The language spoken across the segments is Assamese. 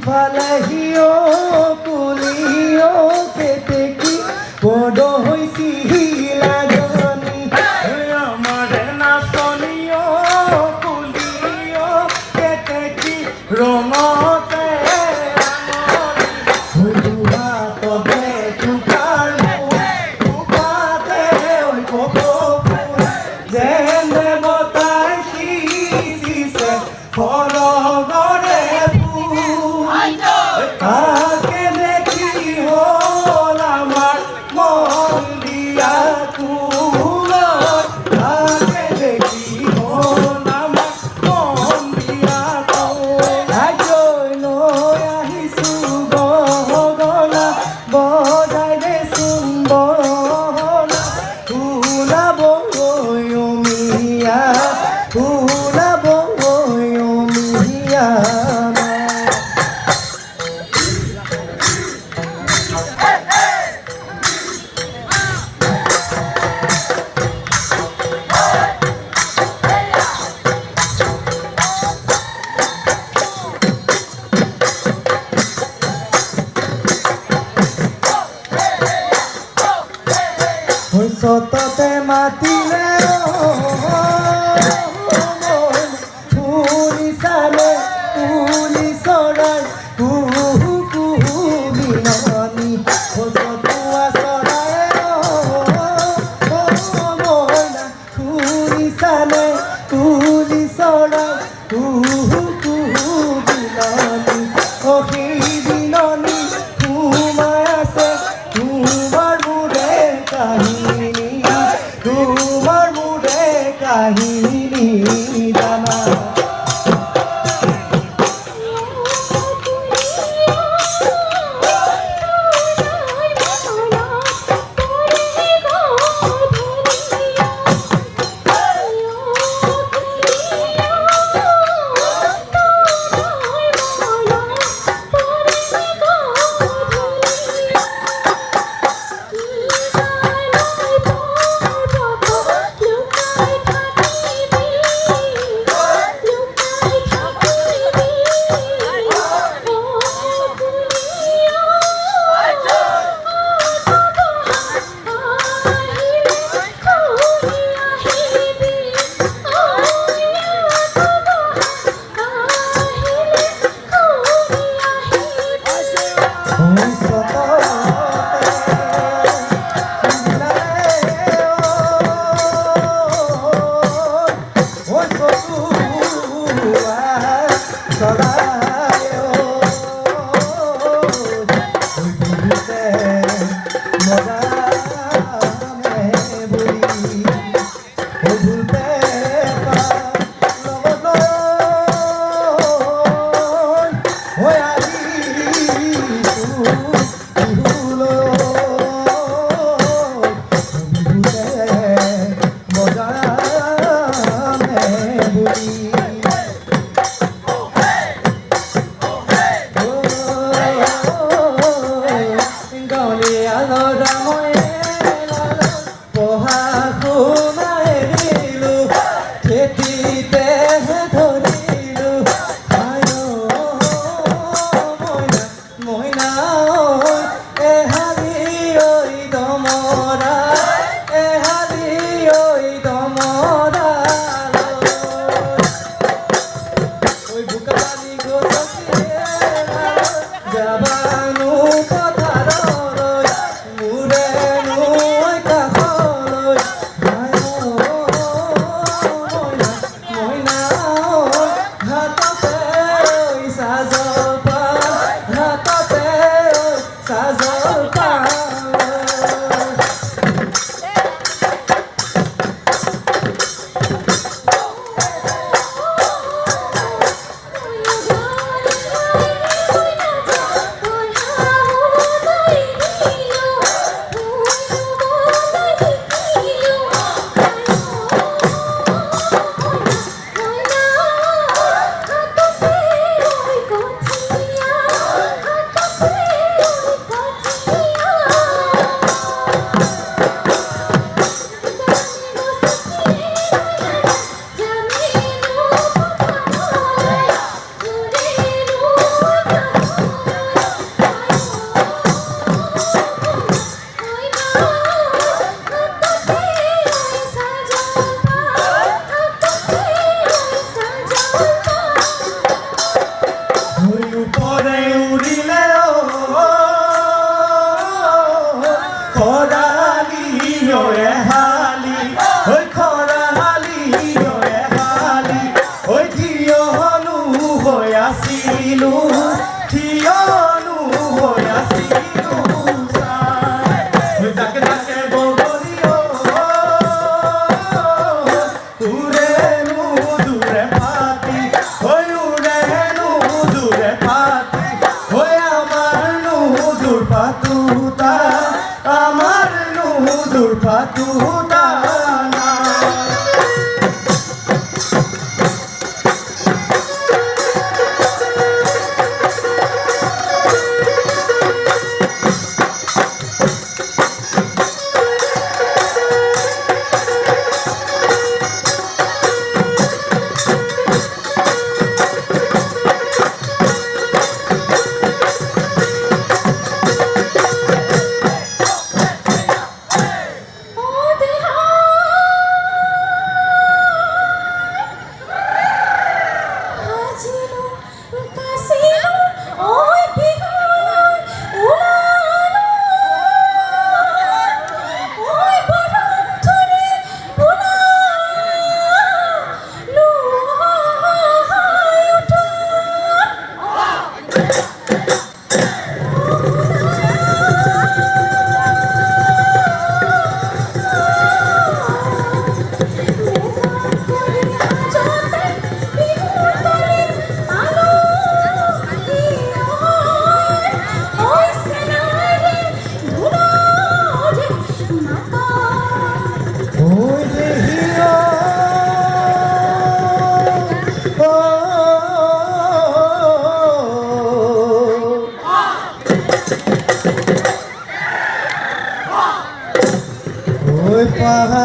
ফালাহিও কুলিও কেতে কি বড় হইছি লাগনি আমার নাচনিও কুলিও কেতে কি রঙতে হুয়া তবে তুকার মুখাতে ওই কপো যেন দেবতাই শিশিছে ফরগরে কাকে দেখি হল আমার মন দিয়া তুলর কাকে দেখি হল আমার মন দিয়া তুল আহিছো গহনা বজাই দে সুন্দনা তুলাব মিয়া তুলাব মিয়া সততে মাতিলে পুলিশালে পুলিশরাই কুহু কুহু বিনানি সতুয়া চৰাই মইনা পুলিশালে পুলিশৰাই কুহু কুহু বিনানি সেই বিননি সোমাই আছে তোমাৰ মোৰে কাহিনী তোমাৰ মুড়ে কাহিনী জানা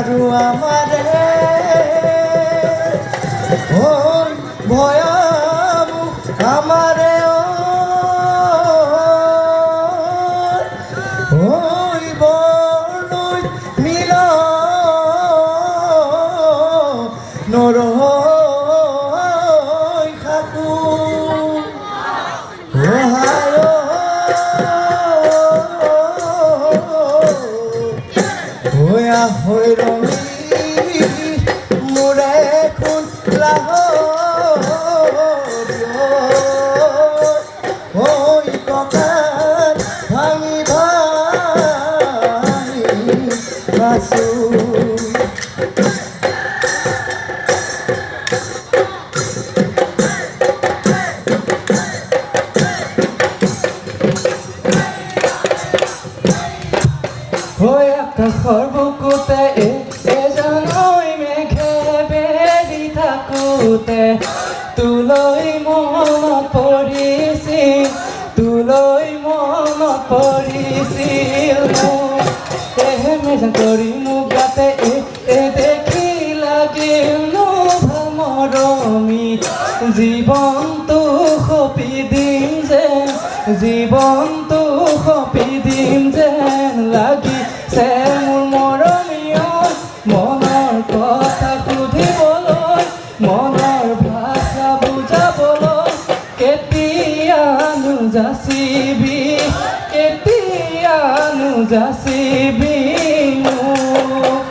আৰু আমাৰে ওই ভয়াবু আমাৰে ওই বৰ্ণই মিল নৰৈ খাকো হৈ ৰঙি মোৰে খুন ঐ ককাত ভাঙি ভাঙি আছো আকাশৰ বুকুতে এজনৈ মেঘে বেৰি থাকোঁতে তোলৈ মনত পৰিছিল তোলৈ মনত পৰিছিল মেজান কৰি মোক গাতে দেখি লাগিল ভাল মৰমি জীৱনটো সপি দিম যেন জীৱনটো সপি দিম যেন লাগি মোৰ মৰমীয় মনৰ কথা সুধিবলৈ মনৰ ভাষা বুজাবলৈ কেতিয়ানো যাচিবি কেতিয়ানো যাচিবি মোক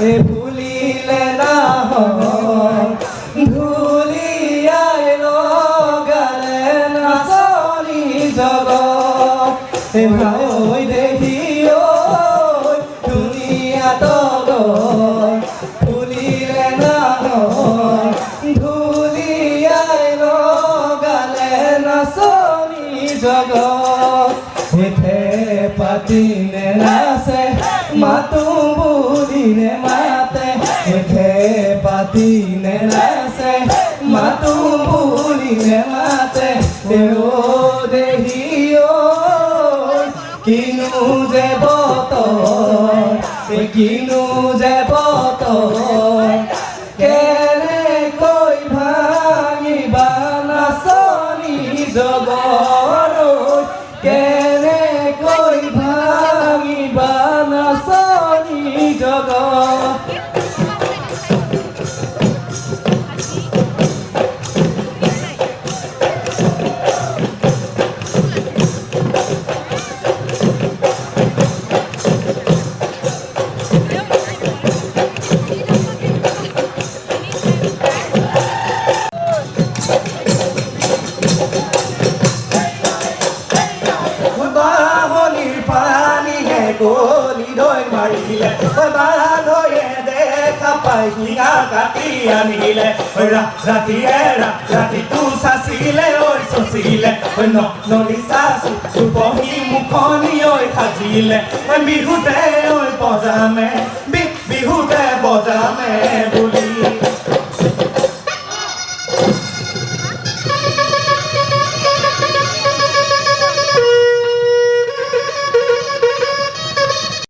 ভুলিলে না ধুলিয়াই লগালে নাচনি জগত ভাই দেখি দুনিয়া তগত ভুলিলে না ধুলিয়াই লগালে নাচনি জগত এথে পাতিনে নাচে মাতো বুলিনে মাতে এথে পাতিনে নাচে মাতো বুলিনে মাতে দেহি কিনো যে বতৰ কিনো যে বতৰ কেনেকৈ ভাঙিবা নাচনি জগত কেনেকৈ ভাঙিবা নাচনি জগত গলিলৈ মাৰিলে বান্ধয়ে দেখা পাই হিঙা কাটি আনিলে ৰাতিয়ে ৰাতিটো চাচিলে ঐ চচিলে নলি চাচু চুপহি মুখনি ঐ সাজিলে বিহুতে ঐ বজামে বিহুতে বজামে